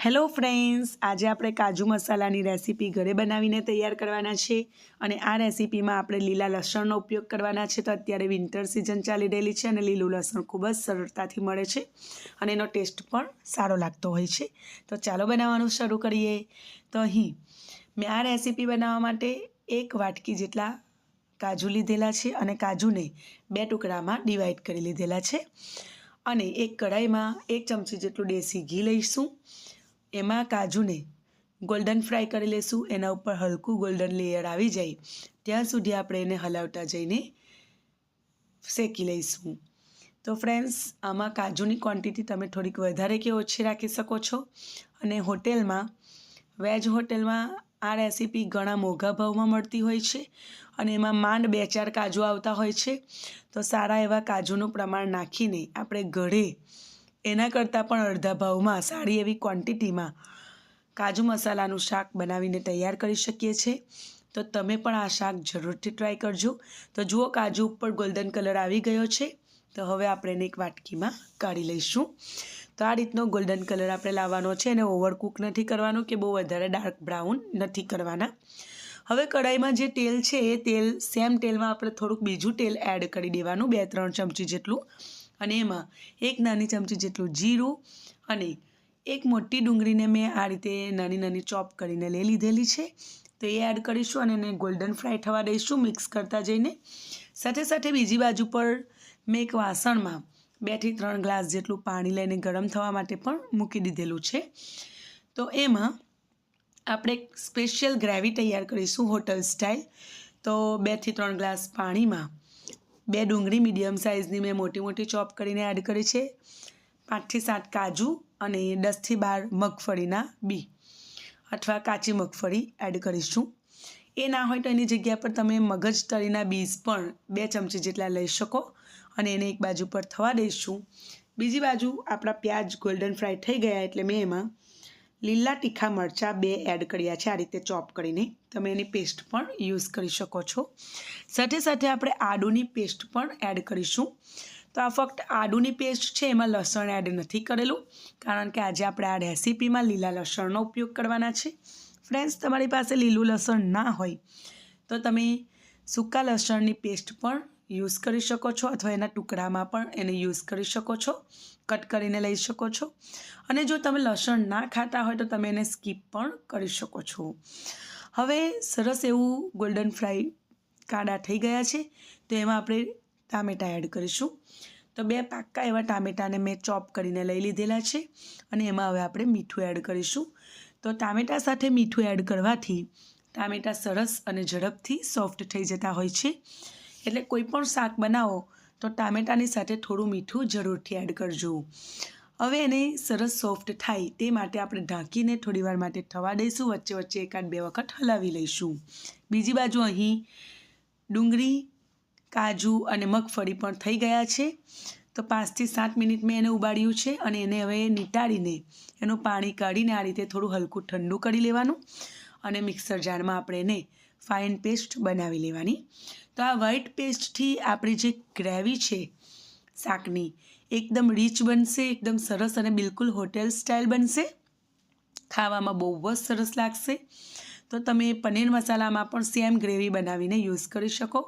Hello friends, આજે આપણે કાજુ મસાલાની recipe ઘરે બનાવીને તૈયાર કરવાના છે અને આ રેસીપીમાં આપણે લીલા લસણનો ઉપયોગ કરવાના છે. તો અત્યારે વિન્ટર સિઝન ચાલી રહેલી છે અને લીલું લસણ ખૂબ જ સરળતાથી મળે છે અને એનો ટેસ્ટ પણ સારો લાગતો હોય છે. તો ચાલો બનાવવાનું શરૂ કરીએ. તો અહીં મેં આ રેસીપી બનાવવા માટે 1 વાટકી જેટલા કાજુ લીધેલા છે અને કાજુને 2 ટુકડામાં ડિવાઈડ કરી લીધેલા છે અને એક કઢાઈમાં 1 ચમચી જેટલું દેશી ઘી લઈશું. એમાં કાજુને ગોલ્ડન ફ્રાય કરી લઈશું. એના ઉપર હલકું ગોલ્ડન લેયર આવી જાય ત્યાં સુધી આપણે એને હલાવતા જઈને શેકી લઈશું. તો ફ્રેન્ડ્સ, આમાં કાજુની ક્વોન્ટિટી તમે થોડીક વધારે કે ઓછી રાખી શકો છો અને હોટેલમાં વેજ હોટેલમાં આ રેસીપી ઘણા મોંઘા ભાવમાં મળતી હોય છે અને એમાં માંડ 2-4 કાજુ આવતા હોય છે. તો સારા એવા કાજુનું પ્રમાણ નાખીને આપણે ઘરે એના કરતાં પણ અડધા ભાવમાં સારી એવી ક્વોન્ટિટીમાં કાજુ મસાલાનું શાક બનાવીને તૈયાર કરી શકીએ છીએ. તો તમે પણ આ શાક જરૂરથી ટ્રાય કરજો. તો જુઓ, કાજુ ઉપર ગોલ્ડન કલર આવી ગયો છે. તો હવે આપણે એને એક વાટકીમાં કાઢી લઈશું. તો આ રીતનો ગોલ્ડન કલર આપણે લાવવાનો છે અને ઓવરકુક નથી કરવાનું કે બહુ વધારે ડાર્ક બ્રાઉન નથી કરવાના. હવે કઢાઈમાં જે તેલ છે એ સેમ તેલમાં આપણે થોડુંક બીજું તેલ એડ કરી દેવાનું, 2-3 ચમચી જેટલું, અને એમાં 1 નાની ચમચી જેટલું જીરું અને 1 મોટી ડુંગળીને મેં આ રીતે નાની નાની ચોપ કરીને લઈ લીધેલી છે. તો એ એડ કરીશું અને એને ગોલ્ડન ફ્રાય થવા દઈશું મિક્સ કરતા જઈને. સાથે સાથે બીજી બાજુ પર મેં એક વાસણમાં 2 થી 3 ગ્લાસ જેટલું પાણી લઈને ગરમ થવા માટે પણ મૂકી દીધેલું છે. તો એમાં આપણે સ્પેશિયલ ગ્રેવી તૈયાર કરીશું હોટલ સ્ટાઇલ. તો 2 થી 3 ગ્લાસ પાણીમાં 2 ડુંગળી મીડિયમ સાઇઝની મેં મોટી ચોપ કરીને એડ કરી છે, 5 થી 7 કાજુ અને 10 થી 12 મગફળીના બી અથવા કાચી મગફળી એડ કરીશું. એ ના હોય તો એની જગ્યા પર તમે મગજ તળીના બીજ પણ 2 ચમચી જેટલા લઈ શકો અને એને એક બાજુ પર થવા દઈશું. બીજી બાજુ આપણા પ્યાજ ગોલ્ડન ફ્રાય થઈ ગયા એટલે મેં એમાં લીલા તીખા મરચાં 2 એડ કર્યા છે આ રીતે ચોપ કરીને. તમે એની પેસ્ટ પણ યુઝ કરી શકો છો. સાથે સાથે આપણે આદુની પેસ્ટ પણ એડ કરીશું. તો આ ફક્ત આદુની પેસ્ટ છે, એમાં લસણ એડ નથી કરેલું કારણ કે આજે આપણે આ રેસીપીમાં લીલા લસણનો ઉપયોગ કરવાના છે. ફ્રેન્ડ્સ, તમારી પાસે લીલું લસણ ના હોય તો તમે સૂકા લસણની પેસ્ટ પણ યુઝ કરી શકો છો અથવા એના ટુકડામાં પણ એને યુઝ કરી શકો છો, કટ કરીને લઈ શકો છો. અને જો તમે લસણ ના ખાતા હોય તો તમે એને સ્કીપ પણ કરી શકો છો. હવે સરસ એવું ગોલ્ડન ફ્રાય કાળા થઈ ગયા છે. તો એમાં આપણે ટામેટાં એડ કરીશું. તો 2 પાક્કા એવા ટામેટાને મેં ચોપ કરીને લઈ લીધેલા છે અને એમાં હવે આપણે મીઠું એડ કરીશું. તો ટામેટાં સાથે મીઠું એડ કરવાથી ટામેટાં સરસ અને ઝડપથી સોફ્ટ થઈ જતા હોય છે. એટલે કોઈ પણ શાક બનાવો તો ટામેટાની સાથે થોડું મીઠું જરૂરથી એડ કરજો. હવે એને સરસ સોફ્ટ થાય તે માટે આપણે ઢાંકીને થોડીવાર માટે થવા દઈશું. વચ્ચે 1-2 વખત હલાવી લઈશું. બીજી બાજુ અહીં ડુંગળી, કાજુ અને મગફળી પણ થઈ ગયા છે. તો 5 થી 7 મિનિટ મેં એને ઉબાડ્યું છે અને એને હવે નીતાળીને એનું પાણી કાઢીને આ રીતે થોડું હલકું ઠંડુ કરી લેવાનું અને મિક્સર જારમાં આપણે એને ફાઇન પેસ્ટ બનાવી લેવાની. તો આ વ્હાઈટ પેસ્ટથી આપણી જે ગ્રેવી છે શાકની એકદમ રીચ બનશે, એકદમ સરસ અને બિલકુલ હોટેલ સ્ટાઇલ બનશે. ખાવામાં બહુ જ સરસ લાગશે. તો તમે પનીર મસાલામાં પણ સેમ ગ્રેવી બનાવીને યુઝ કરી શકો,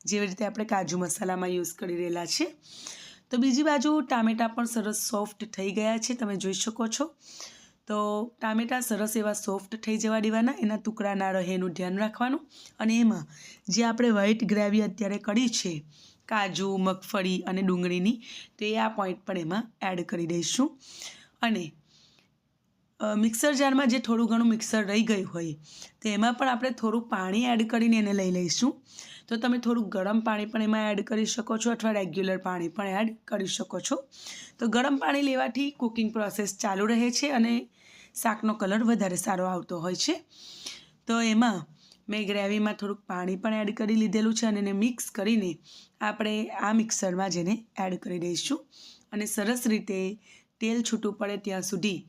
જેવી રીતે આપણે કાજુ મસાલામાં યુઝ કરી રહેલા છે. તો બીજી બાજુ ટામેટાં પણ સરસ સોફ્ટ થઈ ગયા છે, તમે જોઈ શકો છો. તો ટામેટાં સરસ એવા સોફ્ટ થઈ જવા દેવાના, એના ટુકડા ના રહે એનું ધ્યાન રાખવાનું. અને એમાં જે આપણે વ્હાઈટ ગ્રેવી અત્યારે કરી છે કાજુ, મગફળી અને ડુંગળીની, તો એ આ પોઈન્ટ પણ એમાં એડ કરી દઈશું. અને મિક્સર જારમાં જે થોડું ઘણું મિક્સર રહી ગયું હોય તો એમાં પણ આપણે થોડું પાણી એડ કરીને એને લઈ લઈશું. તો તમે થોડું ગરમ પાણી પણ એમાં એડ કરી શકો છો અથવા રેગ્યુલર પાણી પણ એડ કરી શકો છો. તો ગરમ પાણી લેવાથી કુકિંગ પ્રોસેસ ચાલુ રહે છે અને શાકનો કલર વધારે સારો આવતો હોય છે. તો એમાં મેં ગ્રેવીમાં થોડુંક પાણી પણ એડ કરી લીધેલું છે અને એને મિક્સ કરીને આપણે આ મિક્સરમાં જ એને એડ કરી દઈશું અને સરસ રીતે તેલ છૂટું પડે ત્યાં સુધી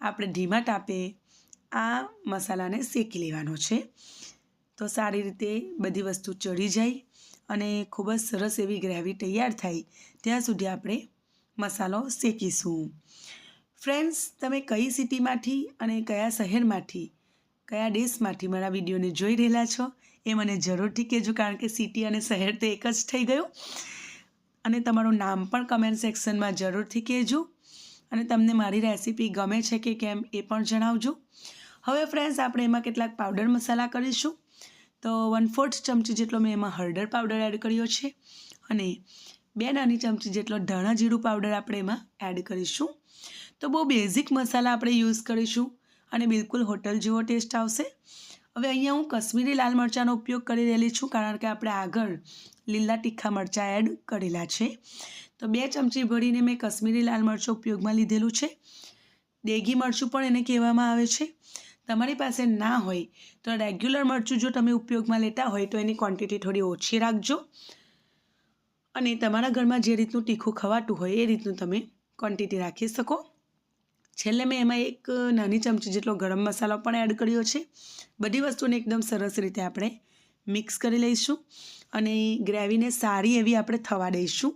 આપણે ધીમા તાપે આ મસાલાને શેકી લેવાનો છે. તો સારી રીતે બધી વસ્તુ ચડી જાય અને ખૂબ જ સરસ એવી ગ્રેવી તૈયાર થાય ત્યાં સુધી આપણે મસાલો શેકીશું. ફ્રેન્ડ્સ, તમે કઈ સિટીમાંથી અને કયા શહેરમાંથી, કયા દેશમાંથી મારા વિડીયોને જોઈ રહેલા છો એ મને જરૂરથી કહેજો, કારણ કે સિટી અને શહેર તો એક જ થઈ ગયું. અને તમારું નામ પણ કમેન્ટ સેક્શનમાં જરૂરથી કહેજો અને તમને મારી રેસીપી ગમે છે કે કેમ એ પણ જણાવજો. હવે ફ્રેન્ડ્સ, આપણે એમાં કેટલાક પાવડર મસાલા કરીશું. તો 1/4 ચમચી જેટલો મેં એમાં હળદર પાવડર એડ કર્યો છે અને 2 નાની ચમચી જેટલો ધાણા જીરું પાવડર આપણે એમાં એડ કરીશું. તો બહુ બેઝિક મસાલા આપણે યુઝ કરીશું અને બિલકુલ હોટલ જેવો ટેસ્ટ આવશે. હવે અહીંયા હું કશ્મીરી લાલ મરચાંનો ઉપયોગ કરી રહેલી છું, કારણ કે આપણે આગળ લીલા તીખા મરચાં એડ કરેલા છે. તો 2 ચમચી ભરીને મેં કશ્મીરી લાલ મરચું ઉપયોગમાં લીધેલું છે. દેગી મરચું પણ એને કહેવામાં આવે છે. તમારી પાસે ના હોય તો રેગ્યુલર મરચું જો તમે ઉપયોગમાં લેતા હોય તો એની ક્વોન્ટિટી થોડી ઓછી રાખજો અને તમારા ઘરમાં જે રીતનું તીખું ખવાતું હોય એ રીતનું તમે ક્વોન્ટિટી રાખી શકો. છેલ્લે મેં એમાં 1 નાની ચમચી જેટલો ગરમ મસાલો પણ એડ કર્યો છે. બધી વસ્તુને એકદમ સરસ રીતે આપણે મિક્સ કરી લઈશું અને ગ્રેવીને સારી એવી આપણે થવા દઈશું.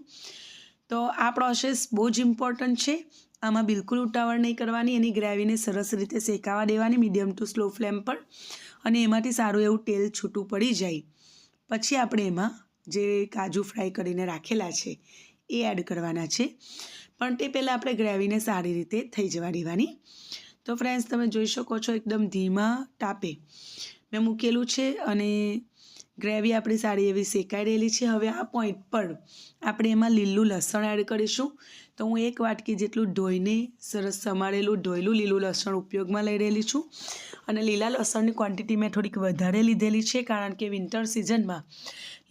તો આ પ્રોસેસ બહુ જ ઇમ્પોર્ટન્ટ છે. આમાં બિલકુલ ઉતાવળ નહીં કરવાની, એની ગ્રેવીને સરસ રીતે શેકાવા દેવાની મીડિયમ ટુ સ્લો ફ્લેમ પર, અને એમાંથી સારું એવું તેલ છૂટું પડી જાય પછી આપણે એમાં જે કાજુ ફ્રાય કરીને રાખેલા છે એ એડ કરવાના છે. પણ તે પહેલાં આપણે ગ્રેવીને સારી રીતે થઈ જવા દેવાની. તો ફ્રેન્ડ્સ, તમે જોઈ શકો છો એકદમ ધીમા તાપે મેં મૂકેલું છે અને ગ્રેવી આપણી સારી એવી શેકાઈ રહેલી છે. હવે આ પોઈન્ટ પર આપણે એમાં લીલું લસણ એડ કરીશું. તો હું 1 વાટકી જેટલું ધોઈને સરસ સમારેલું ધોયેલું લીલું લસણ ઉપયોગમાં લઈ રહેલી છું અને લીલા લસણની ક્વોન્ટિટી મેં થોડીક વધારે લીધેલી છે, કારણ કે વિન્ટર સિઝનમાં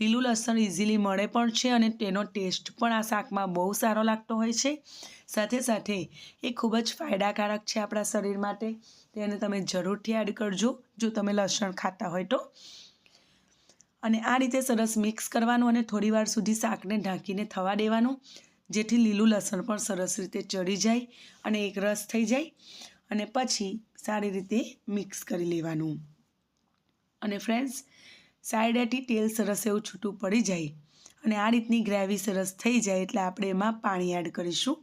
લીલું લસણ ઇઝીલી મળે પણ છે અને તેનો ટેસ્ટ પણ આ શાકમાં બહુ સારો લાગતો હોય છે. સાથે સાથે એ ખૂબ જ ફાયદાકારક છે આપણા શરીર માટે. તેને તમે જરૂરથી એડ કરજો જો તમે લસણ ખાતા હોય તો. અને આ રીતે સરસ મિક્સ કરવાનું અને થોડીવાર સુધી શાકને ઢાંકીને થવા દેવાનું, જેથી લીલું લસણ પણ સરસ રીતે ચડી જાય અને એક રસ થઈ જાય. અને પછી સારી રીતે મિક્સ કરી લેવાનું. અને ફ્રેન્ડ્સ, સાઈડેથી તેલ સરસ એવું છૂટું પડી જાય અને આ રીતની ગ્રેવી સરસ થઈ જાય એટલે આપણે એમાં પાણી એડ કરીશું.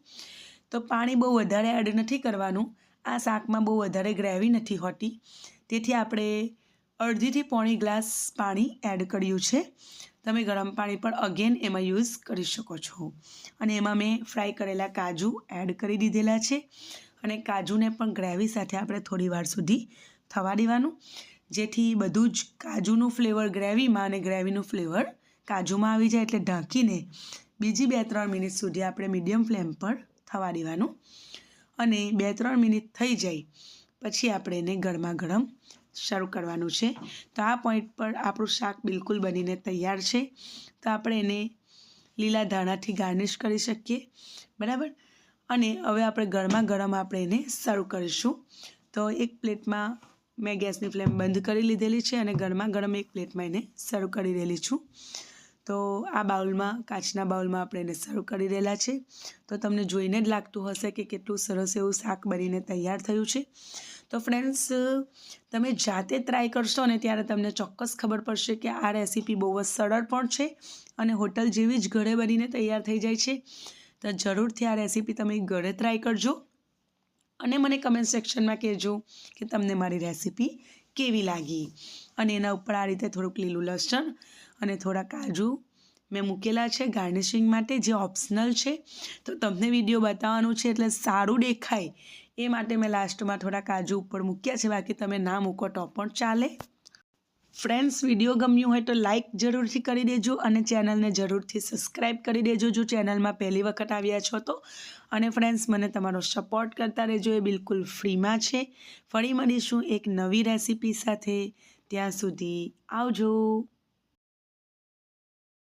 તો પાણી બહુ વધારે એડ નથી કરવાનું. આ શાકમાં બહુ વધારે ગ્રેવી નથી હોતી, તેથી આપણે 1.5 થી 1.5 ગ્લાસ પાણી એડ કર્યું છે. તમે ગરમ પાણી પણ અગેન એમાં યુઝ કરી શકો છો. અને એમાં મેં ફ્રાય કરેલા કાજુ એડ કરી દીધેલા છે અને કાજુને પણ ગ્રેવી સાથે આપણે થોડી વાર સુધી થવા દેવાનું, જેથી બધું જ કાજુનું ફ્લેવર ગ્રેવીમાં અને ગ્રેવીનું ફ્લેવર કાજુમાં આવી જાય. એટલે ઢાંકીને બીજી 2-3 મિનિટ સુધી આપણે મીડિયમ ફ્લેમ પર થવા દેવાનું અને 2-3 મિનિટ થઈ જાય પછી આપણે એને ગરમા ગરમ સર્વ કરવાનું છે. તો આ પોઈન્ટ પર આપણું શાક બિલકુલ બનીને તૈયાર છે. તો આપણે એને લીલા ધાણાથી ગાર્નિશ કરી શકીએ, બરાબર. અને હવે આપણે ગરમા ગરમ આપણે એને સર્વ કરીશું. તો એક પ્લેટમાં મેં ગેસની ફ્લેમ બંધ કરી લીધેલી છે અને ગરમા ગરમ એક પ્લેટમાં એને સર્વ કરી રહેલી છું. તો આ બાઉલમાં, કાચના બાઉલમાં આપણે એને સર્વ કરી રહેલા છે. તો તમને જોઈને જ લાગતું હશે કે કેટલું સરસ એવું શાક બનીને તૈયાર થયું છે. તો ફ્રેન્ડ્સ, તમે જાતે ટ્રાય કરશો ને ત્યારે તમને ચોક્કસ ખબર પડશે કે આ રેસીપી બહુ જ સરળ પણ છે અને હોટલ જેવી જ ઘરે બનીને તૈયાર થઈ જાય છે. તો જરૂરથી આ રેસીપી તમે ઘરે ટ્રાય કરજો અને મને કમેન્ટ સેક્શનમાં કહેજો કે તમને મારી રેસીપી કેવી લાગી. અને એના ઉપર આ રીતે થોડુંક લીલું લસણ અને થોડા કાજુ મેં મૂકેલા છે ગાર્નિશિંગ માટે, જે ઓપ્શનલ છે. તો તમને વિડીયો બતાવવાનું છે એટલે સારું દેખાય એ માટે મેં લાસ્ટમાં થોડા કાજુ ઉપર મૂક્યા છે, બાકી તમે ના મૂકો તો પણ ચાલે. ફ્રેન્ડ્સ, વિડીયો ગમ્યું હોય તો લાઇક જરૂરથી કરી દેજો અને ચેનલને જરૂરથી સબસ્ક્રાઈબ કરી દેજો જો ચેનલમાં પહેલી વખત આવ્યા છો તો. અને ફ્રેન્ડ્સ, મને તમારો સપોર્ટ કરતા રહેજો, એ બિલકુલ ફ્રીમાં છે. ફરી મળીશું એક નવી રેસીપી સાથે. ત્યાં સુધી આવજો.